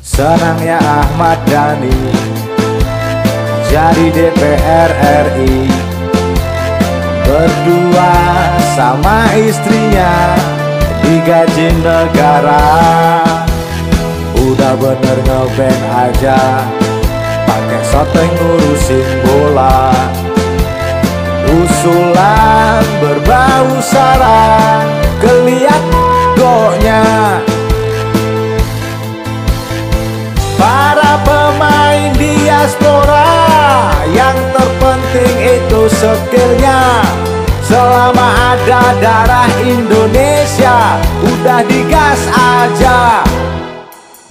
Senangnya Ahmad Dhani jadi DPR RI, berdua sama istrinya digaji negara. Udah bener ngeband aja, pakai soteng ngurusin bola. Usulan berbau sara, keliat goknya. Para pemain diaspora, yang terpenting itu skillnya. Selama ada darah Indonesia, udah digas aja.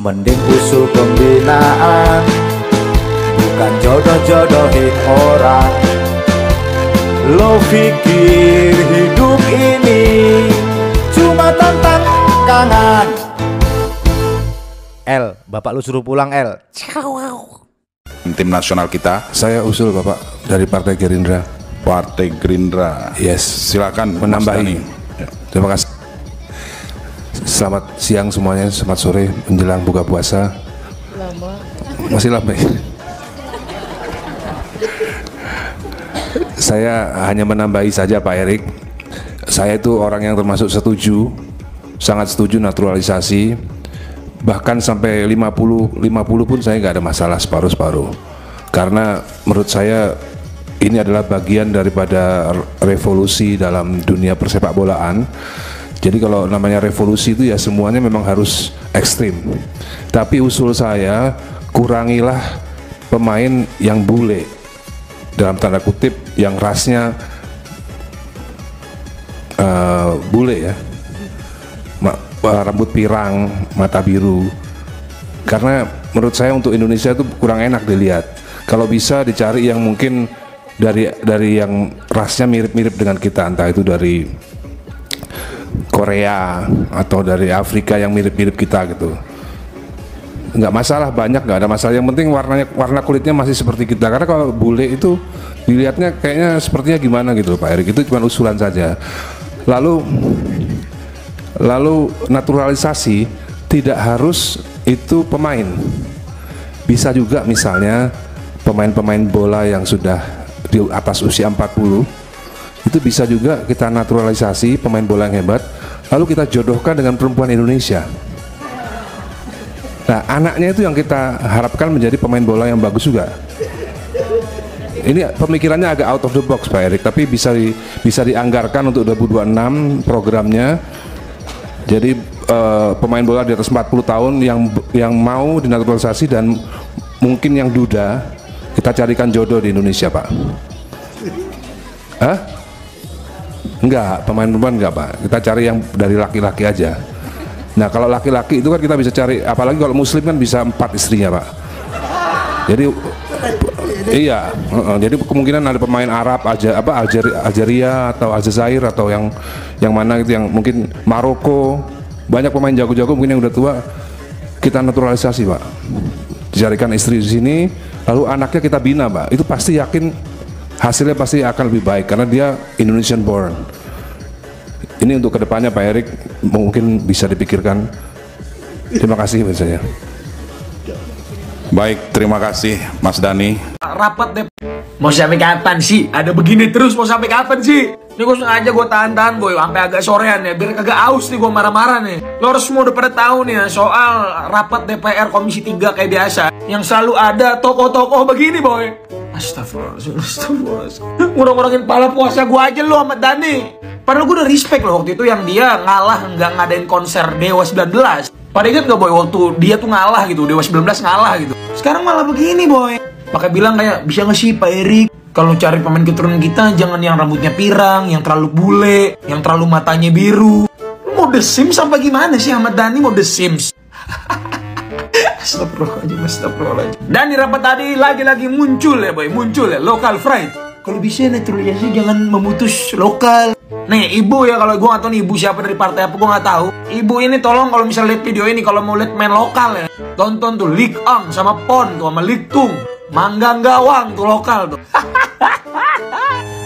Mending usul pembinaan, bukan jodoh-jodohin orang. Lo pikir hidup ini cuma tentang kangen? El, bapak lu suruh pulang, El. Tim nasional kita, saya usul Bapak dari Partai Gerindra. Partai Gerindra. Yes, Silakan menambahi. Ya. Terima kasih. Selamat siang semuanya, selamat sore menjelang buka puasa. Lama. Masih lama ya? Saya hanya menambahi saja Pak Erik. Saya itu orang yang termasuk setuju, sangat setuju naturalisasi. Bahkan sampai 50 pun saya nggak ada masalah separuh-separuh. Karena menurut saya ini adalah bagian daripada revolusi dalam dunia persepak bolaan. Jadi kalau namanya revolusi itu ya semuanya memang harus ekstrim. Tapi usul saya, kurangilah pemain yang bule, dalam tanda kutip yang rasnya bule ya, rambut pirang, mata biru. Karena menurut saya untuk Indonesia itu kurang enak dilihat. Kalau bisa dicari yang mungkin dari yang rasnya mirip-mirip dengan kita, entah itu dari Korea atau dari Afrika yang mirip-mirip kita gitu. Nggak masalah, banyak nggak ada masalah. Yang penting warna kulitnya masih seperti kita. Karena kalau bule itu dilihatnya kayaknya sepertinya gimana gitu Pak Erik. Itu cuma usulan saja. Lalu naturalisasi tidak harus itu pemain. Bisa juga misalnya pemain-pemain bola yang sudah di atas usia 40, itu bisa juga kita naturalisasi pemain bola yang hebat, lalu kita jodohkan dengan perempuan Indonesia. Nah, anaknya itu yang kita harapkan menjadi pemain bola yang bagus juga. Ini pemikirannya agak out of the box Pak Erik, tapi bisa dianggarkan untuk 2026 programnya. Jadi pemain bola di atas 40 tahun yang mau dinaturalisasi dan mungkin yang duda, kita carikan jodoh di Indonesia Pak. Hah? Enggak, pemain perempuan enggak Pak. Kita cari yang dari laki-laki aja. Nah kalau laki-laki itu kan kita bisa cari, apalagi kalau muslim kan bisa 4 istrinya Pak. Jadi iya, jadi kemungkinan ada pemain Arab Algeria atau Aljazair atau yang mana gitu, yang mungkin Maroko, banyak pemain jago-jago mungkin yang udah tua, kita naturalisasi Pak. Dicarikan istri di sini, lalu anaknya kita bina Pak. Itu pasti yakin hasilnya pasti akan lebih baik karena dia Indonesian born. Ini untuk kedepannya Pak Erik mungkin bisa dipikirkan. Terima kasih misalnya. Baik, terima kasih Mas Dhani. Rapat deh. Mau sampai kapan sih? Ada begini terus mau sampai kapan sih? Ini gue sengaja gue tahan-tahan boy sampai agak sorean ya, biar kagak aus nih gue marah-marah nih. Lo harus semua udah pada tahu nih ya soal rapat DPR Komisi 3 kayak biasa, yang selalu ada tokoh-tokoh begini boy. Astagfirullahaladzim, astagfirullahaladzim. Ngurang-ngurangin pala puasa gue aja lo Ahmad Dhani. Padahal gue udah respect loh waktu itu yang dia ngalah nggak ngadain konser Dewa 19. Pada inget gak boy waktu dia tuh ngalah gitu, Dewa 19 ngalah gitu. Sekarang malah begini boy. Pakai bilang kayak, bisa gak sih Pak Erik kalau cari pemain keturunan kita jangan yang rambutnya pirang, yang terlalu bule, yang terlalu matanya biru. Lu mau The Sims sampai gimana sih Ahmad Dhani mau The Sims? Astagfirullahaladzim, astagfirullahaladzim. Dan di rapat tadi lagi-lagi muncul ya boy, muncul ya local pride. Kalau bisa naturalisasi jangan memutus lokal. Nih ibu ya, kalau gue gak tau nih ibu siapa dari partai apa gue gak tahu. Ibu ini tolong kalau misalnya lihat video ini, kalau mau lihat main lokal ya, tonton tuh Lik Ang sama Pon tuh sama Lik Tung, Manggang Gawang tuh lokal tuh.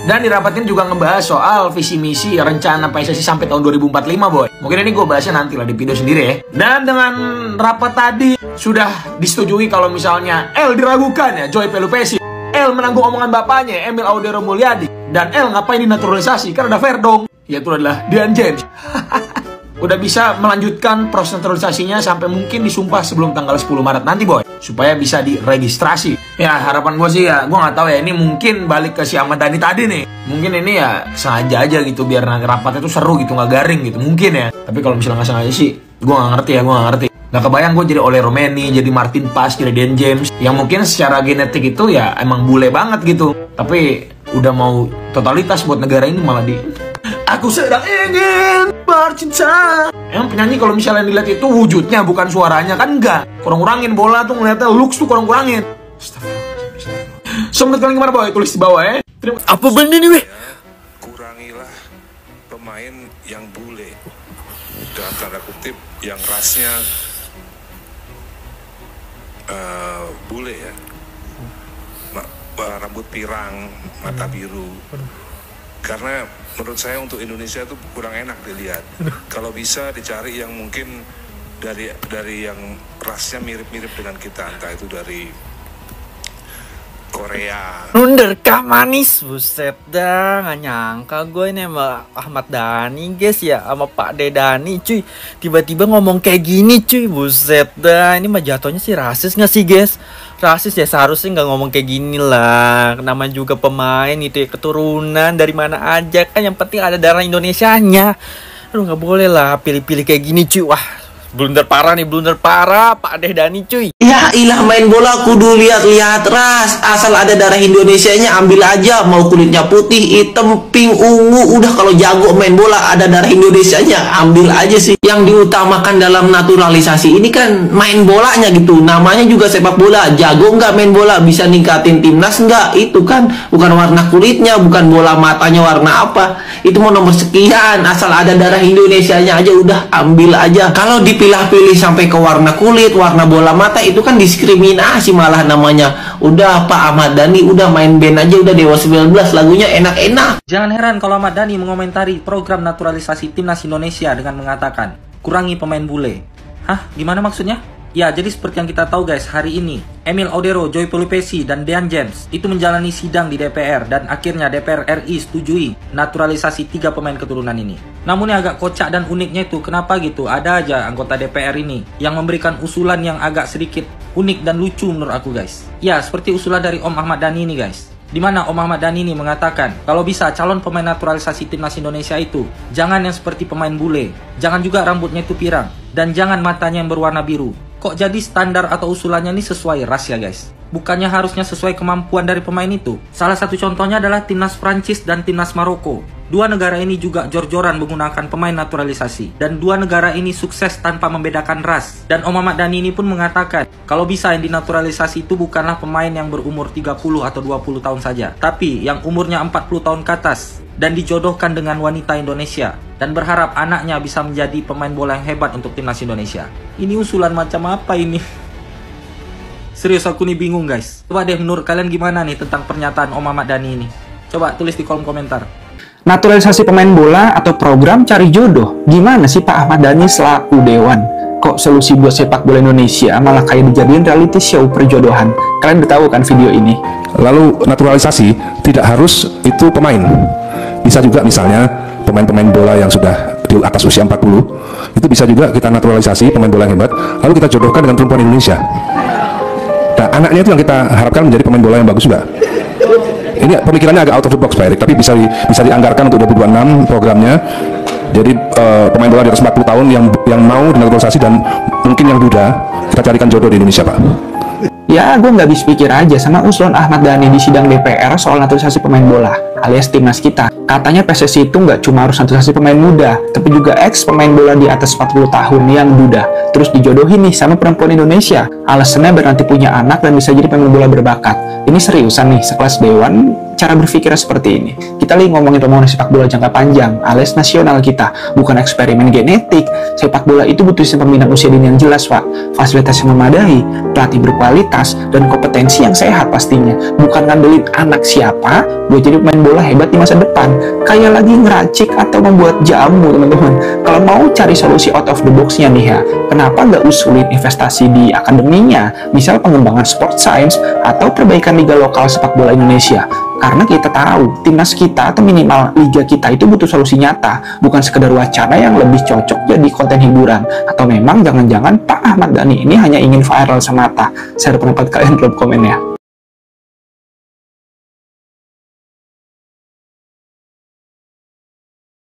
Dan di rapat ini juga ngebahas soal visi misi rencana PSSI sampai tahun 2045 boy. Mungkin ini gue bahasnya nanti lah di video sendiri ya. Dan dengan rapat tadi sudah disetujui kalau misalnya L diragukan ya, Joy Pelupesi, L menanggung omongan bapaknya Emil Audero Mulyadi, dan L ngapain dinaturalisasi karena ada Verdong, yaitu adalah Dean James. Udah bisa melanjutkan proses naturalisasinya sampai mungkin disumpah sebelum tanggal 10 Maret nanti boy, supaya bisa diregistrasi. Ya harapan gue sih ya, gue nggak tahu ya, ini mungkin balik ke si Ahmad Dhani tadi nih, mungkin ini ya sengaja aja gitu biar rapatnya tuh seru gitu, nggak garing gitu mungkin ya. Tapi kalau misalnya nggak sengaja sih, gue nggak ngerti ya, gue nggak ngerti. Nggak kebayang gue jadi Ole Romeni, jadi Martin Pas, jadi Dan James, yang mungkin secara genetik itu ya emang bule banget gitu, tapi udah mau totalitas buat negara ini malah di aku sedang ingin bercinta. Emang penyanyi kalau misalnya dilihat itu wujudnya bukan suaranya kan, enggak. Kurang-kurangin bola tuh ngeliatnya, looks tuh kurang-kurangin. So menurut kalian gimana boy? Tulis di bawah ya. Apa bener nih weh? Kurangilah pemain yang bule, dalam tanda kutip yang rasnya bule ya, rambut pirang, mata biru. Karena menurut saya untuk Indonesia itu kurang enak dilihat. Kalau bisa dicari yang mungkin dari yang rasnya mirip-mirip dengan kita, entah itu dari Korea. Underkah manis, buset dah, nggak nyangka gue ini sama Ahmad Dhani guys ya, sama Pak Dedani cuy, tiba-tiba ngomong kayak gini cuy, buset dah, ini mah jatuhnya sih rasis nggak sih guys? Rasis ya, seharusnya nggak ngomong kayak gini lah, namanya juga pemain itu ya, keturunan dari mana aja kan, yang penting ada darah Indonesianya. Aduh nggak boleh lah pilih-pilih kayak gini cuy, wah blunder parah nih, blunder parah Pak Dedani cuy. Ya ilah, main bola kudu lihat-lihat ras, asal ada darah Indonesianya ambil aja, mau kulitnya putih, hitam, pink, ungu, udah kalau jago main bola ada darah Indonesianya ambil aja sih. Yang diutamakan dalam naturalisasi ini kan main bolanya gitu, namanya juga sepak bola, jago nggak main bola, bisa ningkatin timnas nggak, itu kan bukan warna kulitnya, bukan bola matanya warna apa, itu mau nomor sekian, asal ada darah Indonesianya aja udah ambil aja. Kalau dipilah-pilih sampai ke warna kulit, warna bola mata, itu kan diskriminasi malah namanya. Udah Pak Ahmad Dhani udah main band aja, udah Dewa 19 lagunya enak-enak. Jangan heran kalau Ahmad Dhani mengomentari program naturalisasi timnas Indonesia dengan mengatakan kurangi pemain bule. Hah? Gimana maksudnya? Ya, jadi seperti yang kita tahu guys, hari ini Emil Audero, Joy Pelupesi, dan Dean James itu menjalani sidang di DPR, dan akhirnya DPR RI setujui naturalisasi 3 pemain keturunan ini. Namun yang agak kocak dan uniknya itu, kenapa gitu ada aja anggota DPR ini yang memberikan usulan yang agak sedikit unik dan lucu menurut aku guys. Ya, seperti usulan dari Om Ahmad Dhani ini guys, di mana Om Ahmad Dhani ini mengatakan kalau bisa calon pemain naturalisasi timnas Indonesia itu jangan yang seperti pemain bule, jangan juga rambutnya itu pirang, dan jangan matanya yang berwarna biru. Kok jadi standar atau usulannya ini sesuai ras ya guys? Bukannya harusnya sesuai kemampuan dari pemain itu? Salah satu contohnya adalah timnas Prancis dan timnas Maroko. Dua negara ini juga jor-joran menggunakan pemain naturalisasi, dan dua negara ini sukses tanpa membedakan ras. Dan Om Ahmad Dhani ini pun mengatakan kalau bisa yang dinaturalisasi itu bukanlah pemain yang berumur 30 atau 20 tahun saja, tapi yang umurnya 40 tahun ke atas dan dijodohkan dengan wanita Indonesia, dan berharap anaknya bisa menjadi pemain bola yang hebat untuk timnas Indonesia. Ini usulan macam apa ini? Serius aku nih bingung guys. Coba deh menurut kalian gimana nih tentang pernyataan Om Ahmad Dhani ini? Coba tulis di kolom komentar. Naturalisasi pemain bola atau program cari jodoh, gimana sih Pak Ahmad Dhani selaku Dewan? Kok solusi buat sepak bola Indonesia malah kayak dijadiin reality show perjodohan? Kalian udah tahu kan video ini? Lalu naturalisasi tidak harus itu pemain, bisa juga misalnya pemain-pemain bola yang sudah di atas usia 40, itu bisa juga kita naturalisasi pemain bola yang hebat, lalu kita jodohkan dengan perempuan Indonesia. Nah, anaknya itu yang kita harapkan menjadi pemain bola yang bagus juga. Ini pemikirannya agak out of the box Pak Erik, tapi bisa dianggarkan untuk 2026 programnya. Jadi pemain bola di atas 40 tahun yang mau dinaturalisasi dan mungkin yang duda, kita carikan jodoh di Indonesia Pak. Ya, gue nggak habis pikir aja sama usulan Ahmad Dhani di sidang DPR soal naturalisasi pemain bola, alias timnas kita. Katanya PSSI itu nggak cuma harus naturalisasi pemain muda, tapi juga ex pemain bola di atas 40 tahun yang duda, terus dijodohin nih sama perempuan Indonesia. Alasannya biar nanti punya anak dan bisa jadi pemain bola berbakat. Ini seriusan nih, sekelas Dewan cara berpikirnya seperti ini. Kita lagi ngomongin sepak bola jangka panjang, alias nasional kita, bukan eksperimen genetik. Sepak bola itu butuh sistem pembinaan usia dini yang jelas, Pak. Fasilitas yang memadai, pelatih berkualitas, integritas dan kompetensi yang sehat pastinya. Bukan ngandelin anak siapa buat jadi pemain bola hebat di masa depan. Kayak lagi ngeracik atau membuat jamu, teman-teman. Kalau mau cari solusi out of the box-nya nih ya, kenapa nggak usulin investasi di akademinya, misal pengembangan sport science atau perbaikan liga lokal sepak bola Indonesia? Karena kita tahu timnas kita atau minimal liga kita itu butuh solusi nyata, bukan sekedar wacana yang lebih cocok jadi konten hiburan. Atau memang jangan-jangan Pak Ahmad Dhani ini hanya ingin viral semata? Share pendapat kalian di kolom komen ya.